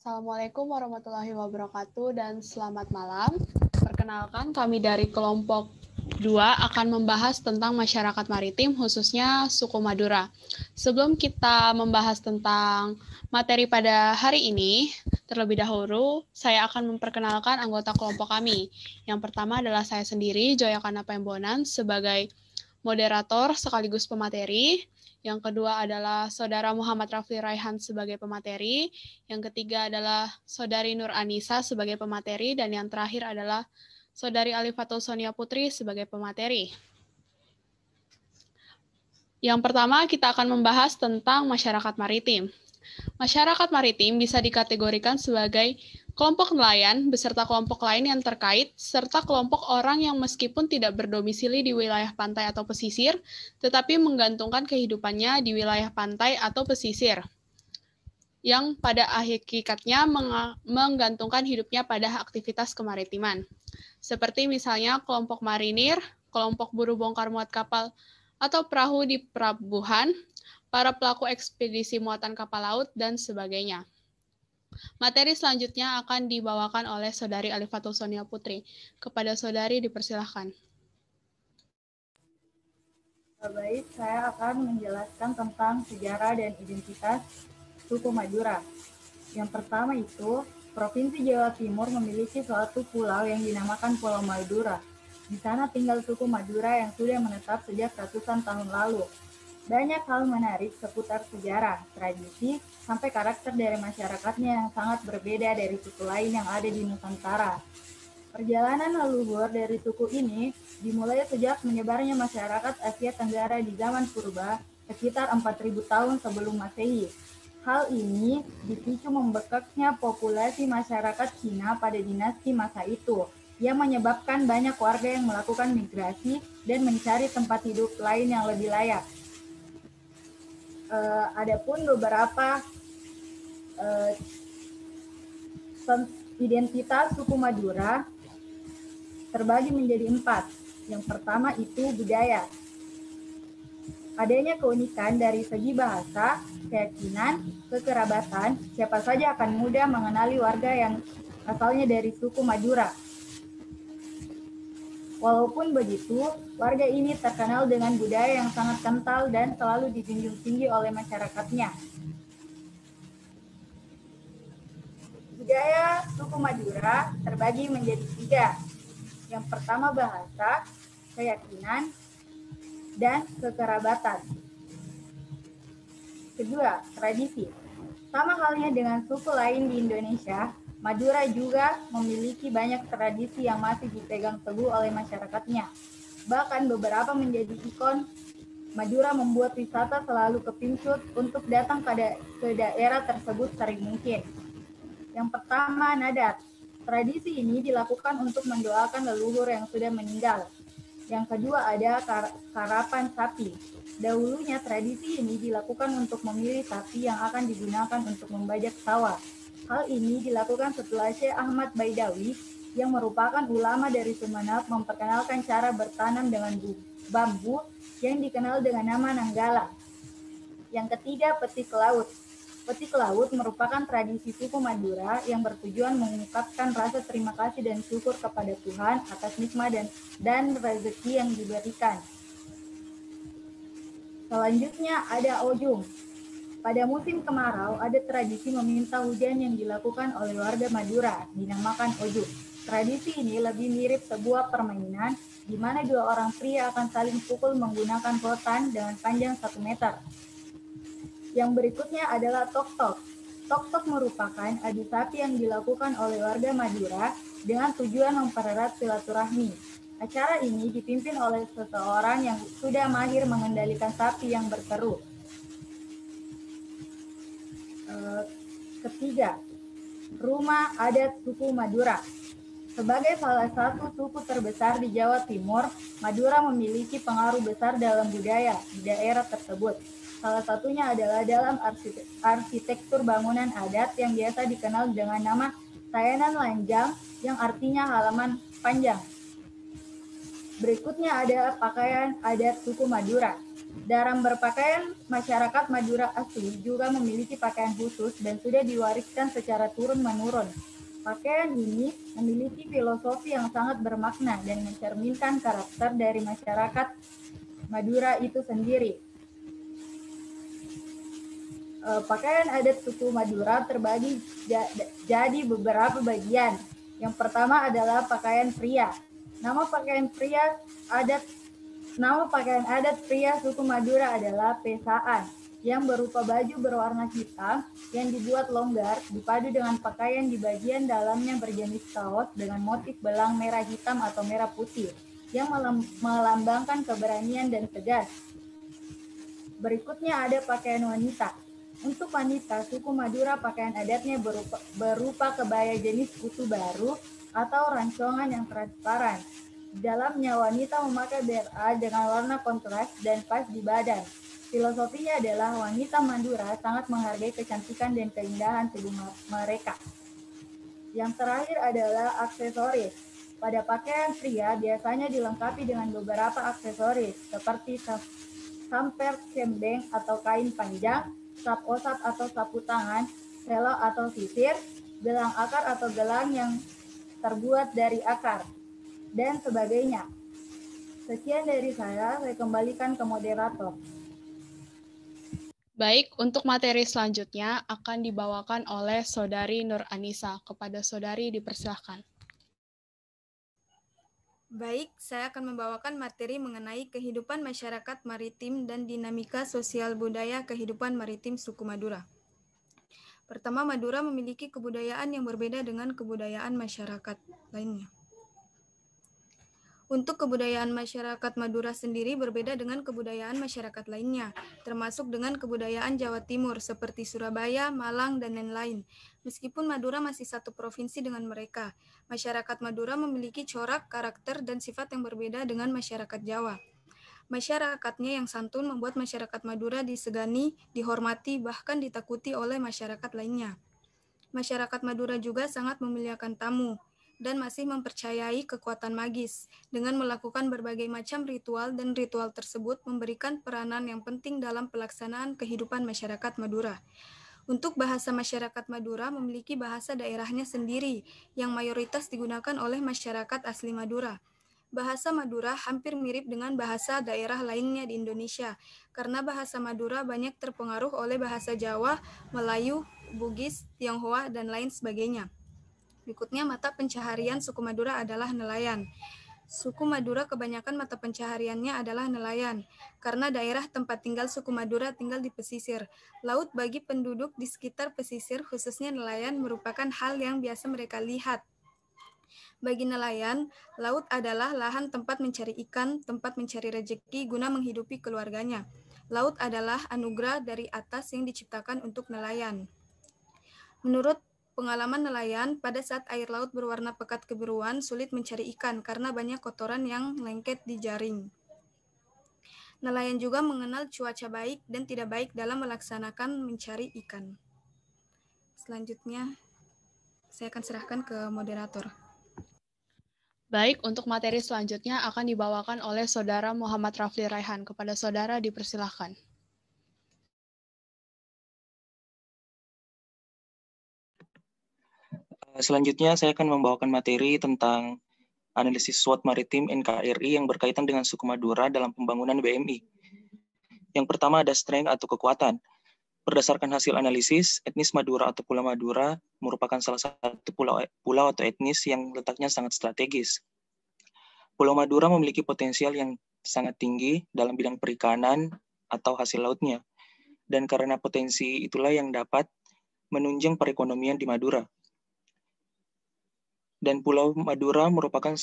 Assalamualaikum warahmatullahi wabarakatuh dan selamat malam. Perkenalkan, kami dari kelompok 2 akan membahas tentang masyarakat maritim, khususnya suku Madura. Sebelum kita membahas tentang materi pada hari ini, terlebih dahulu saya akan memperkenalkan anggota kelompok kami. Yang pertama adalah saya sendiri, Joya Kanapembonan, sebagai moderator sekaligus pemateri. Yang kedua adalah Saudara Muhammad Rafli Raihan sebagai pemateri. Yang ketiga adalah Saudari Nur Anissa sebagai pemateri. Dan yang terakhir adalah Saudari Alifatul Sonia Putri sebagai pemateri. Yang pertama, kita akan membahas tentang masyarakat maritim. Masyarakat maritim bisa dikategorikan sebagai kelompok nelayan beserta kelompok lain yang terkait, serta kelompok orang yang meskipun tidak berdomisili di wilayah pantai atau pesisir, tetapi menggantungkan kehidupannya di wilayah pantai atau pesisir, yang pada hakikatnya menggantungkan hidupnya pada aktivitas kemaritiman. Seperti misalnya kelompok marinir, kelompok buruh bongkar muat kapal atau perahu di pelabuhan, para pelaku ekspedisi muatan kapal laut, dan sebagainya. Materi selanjutnya akan dibawakan oleh Saudari Alifatul Sonia Putri. Kepada Saudari dipersilahkan. Baik, saya akan menjelaskan tentang sejarah dan identitas suku Madura. Yang pertama itu, Provinsi Jawa Timur memiliki suatu pulau yang dinamakan Pulau Madura. Di sana tinggal suku Madura yang sudah menetap sejak ratusan tahun lalu. Banyak hal menarik seputar sejarah, tradisi, sampai karakter dari masyarakatnya yang sangat berbeda dari suku lain yang ada di Nusantara. Perjalanan leluhur dari suku ini dimulai sejak menyebarnya masyarakat Asia Tenggara di zaman purba sekitar 4.000 tahun sebelum Masehi. Hal ini dipicu membekaknya populasi masyarakat Cina pada dinasti masa itu, yang menyebabkan banyak warga yang melakukan migrasi dan mencari tempat hidup lain yang lebih layak. Adapun beberapa identitas suku Madura terbagi menjadi 4. Yang pertama itu budaya. Adanya keunikan dari segi bahasa, keyakinan, kekerabatan, siapa saja akan mudah mengenali warga yang asalnya dari suku Madura. Walaupun begitu, warga ini terkenal dengan budaya yang sangat kental dan selalu dijunjung tinggi oleh masyarakatnya. Budaya suku Madura terbagi menjadi 3. Yang pertama bahasa, keyakinan, dan kekerabatan. Kedua, tradisi. Sama halnya dengan suku lain di Indonesia, Madura juga memiliki banyak tradisi yang masih dipegang teguh oleh masyarakatnya. Bahkan beberapa menjadi ikon. Madura membuat wisata selalu kepincut untuk datang ke daerah tersebut sering mungkin. Yang pertama, nadat. Tradisi ini dilakukan untuk mendoakan leluhur yang sudah meninggal. Yang kedua ada karapan sapi. Dahulunya tradisi ini dilakukan untuk memilih sapi yang akan digunakan untuk membajak sawah. Hal ini dilakukan setelah Syekh Ahmad Baidawi yang merupakan ulama dari Sumeneb memperkenalkan cara bertanam dengan bambu yang dikenal dengan nama Nanggala. Yang ketiga, petik laut. Petik laut merupakan tradisi suku Madura yang bertujuan mengungkapkan rasa terima kasih dan syukur kepada Tuhan atas nikmat dan rezeki yang diberikan. Selanjutnya ada ojung. Pada musim kemarau ada tradisi meminta hujan yang dilakukan oleh warga Madura, dinamakan ojung. Tradisi ini lebih mirip sebuah permainan di mana 2 orang pria akan saling pukul menggunakan rotan dengan panjang 1 meter. Yang berikutnya adalah tok-tok. Tok-tok merupakan adu sapi yang dilakukan oleh warga Madura dengan tujuan mempererat silaturahmi. Acara ini dipimpin oleh seseorang yang sudah mahir mengendalikan sapi yang berseru. Ketiga, rumah adat suku Madura. Sebagai salah satu suku terbesar di Jawa Timur, Madura memiliki pengaruh besar dalam budaya di daerah tersebut. Salah satunya adalah dalam arsitektur bangunan adat yang biasa dikenal dengan nama Sayanan Lanjang yang artinya halaman panjang. Berikutnya ada pakaian adat suku Madura. Dalam berpakaian, masyarakat Madura asli juga memiliki pakaian khusus dan sudah diwariskan secara turun-menurun. Pakaian ini memiliki filosofi yang sangat bermakna dan mencerminkan karakter dari masyarakat Madura itu sendiri. Pakaian adat suku Madura terbagi jadi beberapa bagian. Yang pertama adalah pakaian pria. Nama pakaian adat pria suku Madura adalah pesaan, yang berupa baju berwarna hitam yang dibuat longgar, dipadu dengan pakaian di bagian dalamnya berjenis kaos dengan motif belang merah hitam atau merah putih, yang melambangkan keberanian dan tegas. Berikutnya ada pakaian wanita. Untuk wanita, suku Madura pakaian adatnya berupa kebaya jenis kutu baru atau rancongan yang transparan. Di dalamnya wanita memakai BRA dengan warna kontras dan pas di badan. Filosofinya adalah wanita Madura sangat menghargai kecantikan dan keindahan tubuh mereka. Yang terakhir adalah aksesoris. Pada pakaian pria biasanya dilengkapi dengan beberapa aksesoris seperti samper cembeng atau kain panjang, sap osap atau sapu tangan, selo atau sisir, gelang akar atau gelang yang terbuat dari akar, dan sebagainya. Sekian dari saya kembalikan ke moderator. Baik, untuk materi selanjutnya akan dibawakan oleh Saudari Nur Anissa. Kepada Saudari dipersilahkan. Baik, saya akan membawakan materi mengenai kehidupan masyarakat maritim dan dinamika sosial budaya kehidupan maritim suku Madura. Pertama, Madura memiliki kebudayaan yang berbeda dengan kebudayaan masyarakat lainnya. Untuk kebudayaan masyarakat Madura sendiri berbeda dengan kebudayaan masyarakat lainnya, termasuk dengan kebudayaan Jawa Timur seperti Surabaya, Malang, dan lain-lain. Meskipun Madura masih satu provinsi dengan mereka, masyarakat Madura memiliki corak, karakter, dan sifat yang berbeda dengan masyarakat Jawa. Masyarakatnya yang santun membuat masyarakat Madura disegani, dihormati, bahkan ditakuti oleh masyarakat lainnya. Masyarakat Madura juga sangat memuliakan tamu dan masih mempercayai kekuatan magis. Dengan melakukan berbagai macam ritual, dan ritual tersebut memberikan peranan yang penting dalam pelaksanaan kehidupan masyarakat Madura. Untuk bahasa masyarakat Madura memiliki bahasa daerahnya sendiri yang mayoritas digunakan oleh masyarakat asli Madura. Bahasa Madura hampir mirip dengan bahasa daerah lainnya di Indonesia, karena bahasa Madura banyak terpengaruh oleh bahasa Jawa, Melayu, Bugis, Tionghoa, dan lain sebagainya. Berikutnya, mata pencaharian suku Madura adalah nelayan. Suku Madura kebanyakan mata pencahariannya adalah nelayan, karena daerah tempat tinggal suku Madura tinggal di pesisir. Laut bagi penduduk di sekitar pesisir, khususnya nelayan, merupakan hal yang biasa mereka lihat. Bagi nelayan, laut adalah lahan tempat mencari ikan, tempat mencari rezeki guna menghidupi keluarganya. Laut adalah anugerah dari atas yang diciptakan untuk nelayan. Menurut pengalaman nelayan, pada saat air laut berwarna pekat kebiruan, sulit mencari ikan karena banyak kotoran yang lengket di jaring. Nelayan juga mengenal cuaca baik dan tidak baik dalam melaksanakan mencari ikan. Selanjutnya, saya akan serahkan ke moderator. Baik, untuk materi selanjutnya akan dibawakan oleh Saudara Muhammad Rafli Raihan. Kepada Saudara dipersilahkan. Selanjutnya saya akan membawakan materi tentang analisis SWOT maritim NKRI yang berkaitan dengan suku Madura dalam pembangunan BMI. Yang pertama ada strength atau kekuatan. Berdasarkan hasil analisis, etnis Madura atau Pulau Madura merupakan salah satu pulau atau etnis yang letaknya sangat strategis. Pulau Madura memiliki potensial yang sangat tinggi dalam bidang perikanan atau hasil lautnya. Dan karena potensi itulah yang dapat menunjang perekonomian di Madura. Dan Pulau Madura merupakan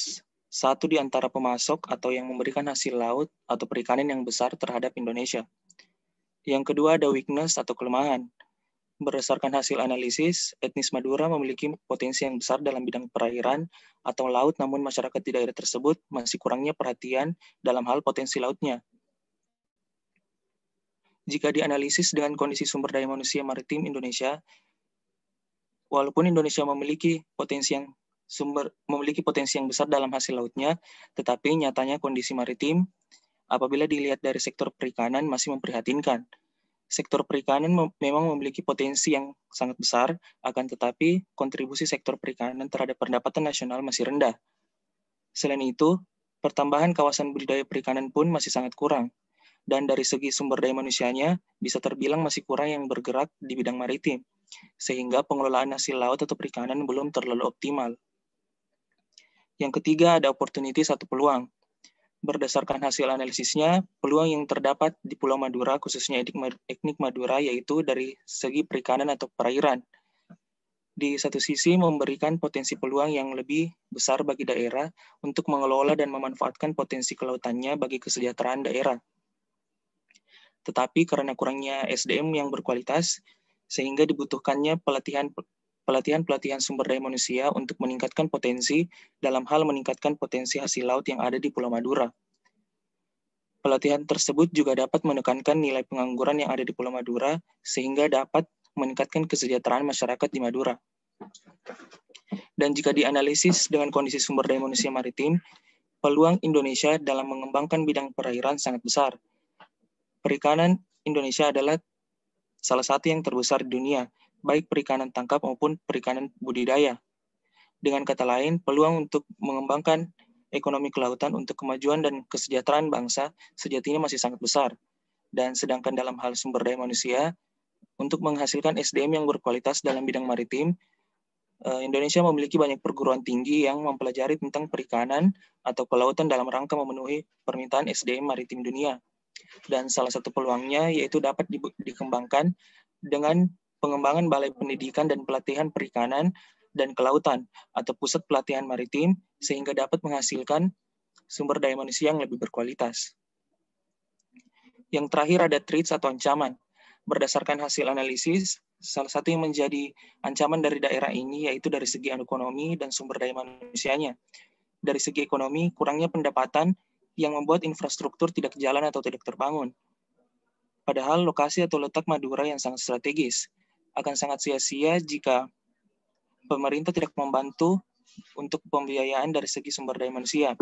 satu di antara pemasok atau yang memberikan hasil laut atau perikanan yang besar terhadap Indonesia. Yang kedua ada weakness atau kelemahan. Berdasarkan hasil analisis, etnis Madura memiliki potensi yang besar dalam bidang perairan atau laut, namun masyarakat di daerah tersebut masih kurangnya perhatian dalam hal potensi lautnya. Jika dianalisis dengan kondisi sumber daya manusia maritim Indonesia, walaupun Indonesia memiliki potensi yang besar dalam hasil lautnya, tetapi nyatanya kondisi maritim Apabila dilihat dari sektor perikanan masih memprihatinkan. Sektor perikanan memang memiliki potensi yang sangat besar, akan tetapi kontribusi sektor perikanan terhadap pendapatan nasional masih rendah. Selain itu, pertambahan kawasan budidaya perikanan pun masih sangat kurang. Dan dari segi sumber daya manusianya, bisa terbilang masih kurang yang bergerak di bidang maritim, sehingga pengelolaan hasil laut atau perikanan belum terlalu optimal. Yang ketiga, ada opportunity atau peluang. Berdasarkan hasil analisisnya, peluang yang terdapat di Pulau Madura, khususnya etnik Madura, yaitu dari segi perikanan atau perairan. Di satu sisi memberikan potensi peluang yang lebih besar bagi daerah untuk mengelola dan memanfaatkan potensi kelautannya bagi kesejahteraan daerah. Tetapi karena kurangnya SDM yang berkualitas, sehingga dibutuhkannya pelatihan sumber daya manusia untuk meningkatkan potensi dalam hal meningkatkan potensi hasil laut yang ada di Pulau Madura. Pelatihan tersebut juga dapat menekankan nilai pengangguran yang ada di Pulau Madura, sehingga dapat meningkatkan kesejahteraan masyarakat di Madura. Dan jika dianalisis dengan kondisi sumber daya manusia maritim, peluang Indonesia dalam mengembangkan bidang perairan sangat besar. Perikanan Indonesia adalah salah satu yang terbesar di dunia, baik perikanan tangkap maupun perikanan budidaya. Dengan kata lain, peluang untuk mengembangkan ekonomi kelautan untuk kemajuan dan kesejahteraan bangsa sejatinya masih sangat besar. Dan sedangkan dalam hal sumber daya manusia, untuk menghasilkan SDM yang berkualitas dalam bidang maritim, Indonesia memiliki banyak perguruan tinggi yang mempelajari tentang perikanan atau kelautan dalam rangka memenuhi permintaan SDM maritim dunia. Dan salah satu peluangnya yaitu dapat dikembangkan dengan pengembangan Balai Pendidikan dan Pelatihan Perikanan dan Kelautan atau Pusat Pelatihan Maritim, sehingga dapat menghasilkan sumber daya manusia yang lebih berkualitas. Yang terakhir ada threats atau ancaman. Berdasarkan hasil analisis, salah satu yang menjadi ancaman dari daerah ini yaitu dari segi ekonomi dan sumber daya manusianya. Dari segi ekonomi, kurangnya pendapatan yang membuat infrastruktur tidak jalan atau tidak terbangun. Padahal lokasi atau letak Madura yang sangat strategis akan sangat sia-sia jika pemerintah tidak membantu untuk pembiayaan dari segi sumber daya manusia.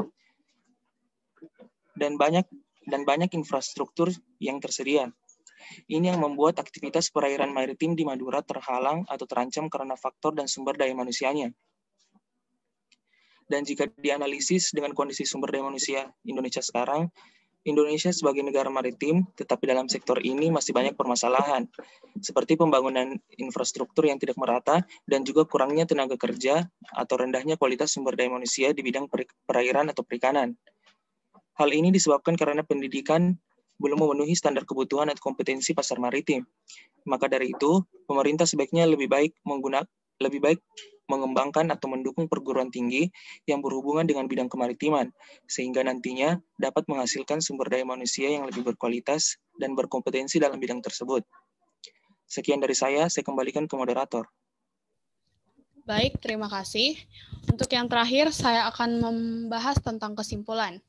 Dan banyak infrastruktur yang tersedia. Ini yang membuat aktivitas perairan maritim di Madura terhalang atau terancam karena faktor dan sumber daya manusianya. Dan jika dianalisis dengan kondisi sumber daya manusia Indonesia sekarang, Indonesia sebagai negara maritim, tetapi dalam sektor ini masih banyak permasalahan, seperti pembangunan infrastruktur yang tidak merata dan juga kurangnya tenaga kerja atau rendahnya kualitas sumber daya manusia di bidang perairan atau perikanan. Hal ini disebabkan karena pendidikan belum memenuhi standar kebutuhan atau kompetensi pasar maritim. Maka dari itu, pemerintah sebaiknya lebih baik mengembangkan atau mendukung perguruan tinggi yang berhubungan dengan bidang kemaritiman, sehingga nantinya dapat menghasilkan sumber daya manusia yang lebih berkualitas dan berkompetensi dalam bidang tersebut. Sekian dari saya kembalikan ke moderator. Baik, terima kasih. Untuk yang terakhir, saya akan membahas tentang kesimpulan.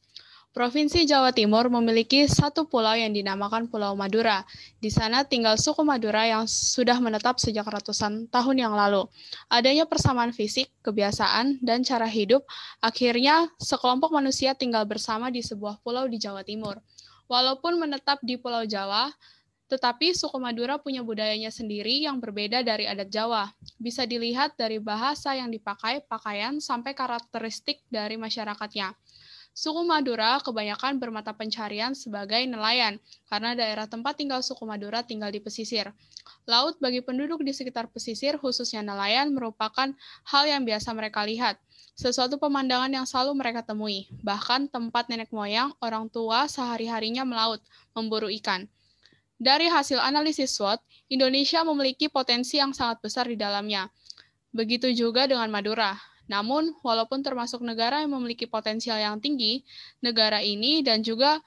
Provinsi Jawa Timur memiliki satu pulau yang dinamakan Pulau Madura. Di sana tinggal suku Madura yang sudah menetap sejak ratusan tahun yang lalu. Adanya persamaan fisik, kebiasaan, dan cara hidup, akhirnya sekelompok manusia tinggal bersama di sebuah pulau di Jawa Timur. Walaupun menetap di Pulau Jawa, tetapi suku Madura punya budayanya sendiri yang berbeda dari adat Jawa. Bisa dilihat dari bahasa yang dipakai, pakaian, sampai karakteristik dari masyarakatnya. Suku Madura kebanyakan bermata pencarian sebagai nelayan, karena daerah tempat tinggal suku Madura tinggal di pesisir. Laut bagi penduduk di sekitar pesisir, khususnya nelayan, merupakan hal yang biasa mereka lihat, sesuatu pemandangan yang selalu mereka temui, bahkan tempat nenek moyang, orang tua sehari-harinya melaut, memburu ikan. Dari hasil analisis SWOT, Indonesia memiliki potensi yang sangat besar di dalamnya. Begitu juga dengan Madura. Namun, walaupun termasuk negara yang memiliki potensial yang tinggi, negara ini dan juga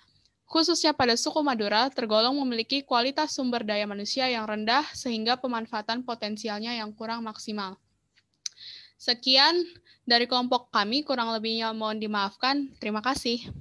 khususnya pada suku Madura tergolong memiliki kualitas sumber daya manusia yang rendah sehingga pemanfaatan potensialnya yang kurang maksimal. Sekian dari kelompok kami, kurang lebihnya mohon dimaafkan. Terima kasih.